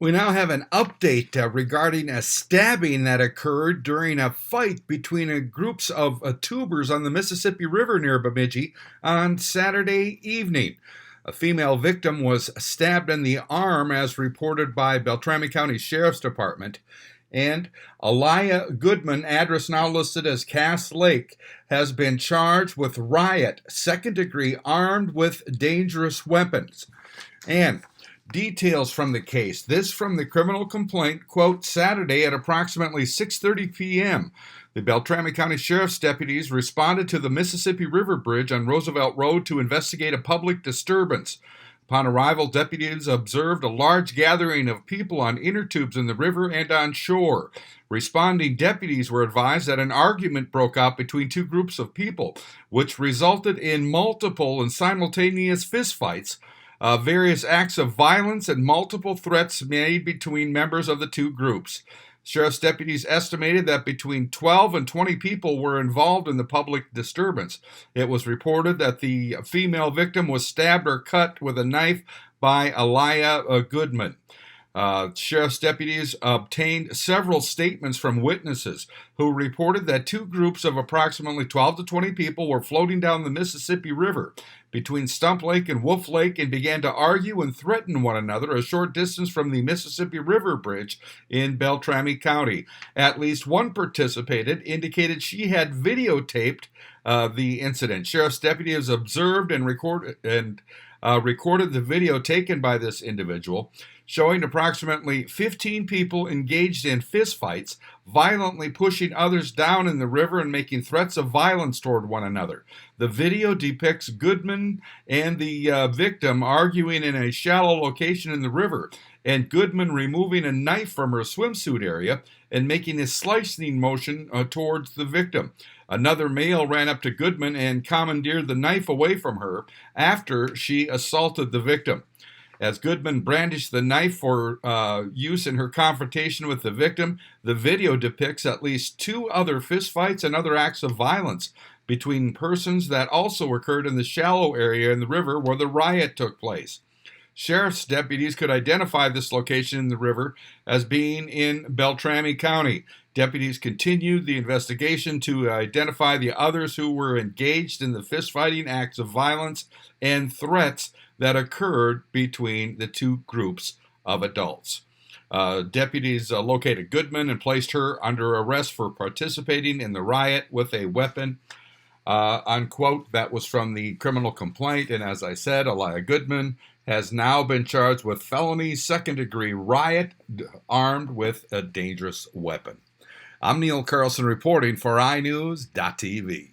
We now have an update regarding a stabbing that occurred during a fight between groups of tubers on the Mississippi River near Bemidji on Saturday evening. A female victim was stabbed in the arm, as reported by Beltrami County Sheriff's Department. And Aliyah Goodman, address now listed as Cass Lake, has been charged with riot, second degree, armed with dangerous weapons. And details from the case. This from the criminal complaint, quote, Saturday at approximately 6:30 p.m., the Beltrami County Sheriff's deputies responded to the Mississippi River Bridge on Roosevelt Road to investigate a public disturbance. Upon arrival, deputies observed a large gathering of people on inner tubes in the river and on shore. Responding deputies were advised that an argument broke out between two groups of people, which resulted in multiple and simultaneous fistfights, various acts of violence, and multiple threats made between members of the two groups. Sheriff's deputies estimated that between 12 and 20 people were involved in the public disturbance. It was reported that the female victim was stabbed or cut with a knife by Aliyah Goodman. Sheriff's deputies obtained several statements from witnesses who reported that two groups of approximately 12 to 20 people were floating down the Mississippi River between Stump Lake and Wolf Lake and began to argue and threaten one another a short distance from the Mississippi River Bridge in Beltrami County. At least one participated indicated she had videotaped the incident. Sheriff's deputies observed and recorded the video taken by this individual, showing approximately 15 people engaged in fistfights, violently pushing others down in the river and making threats of violence toward one another. The video depicts Goodman and the victim arguing in a shallow location in the river, and Goodman removing a knife from her swimsuit area and making a slicing motion towards the victim. Another male ran up to Goodman and commandeered the knife away from her after she assaulted the victim. As Goodman brandished the knife for use in her confrontation with the victim, the video depicts at least two other fistfights and other acts of violence between persons that also occurred in the shallow area in the river where the riot took place. Sheriff's deputies could identify this location in the river as being in Beltrami County. Deputies continued the investigation to identify the others who were engaged in the fistfighting acts of violence and threats that occurred between the two groups of adults. Deputies located Goodman and placed her under arrest for participating in the riot with a weapon, unquote. That was from the criminal complaint, and as I said, Aliyah Goodman has now been charged with felony second-degree riot armed with a dangerous weapon. I'm Neil Carlson reporting for iNewZ.TV.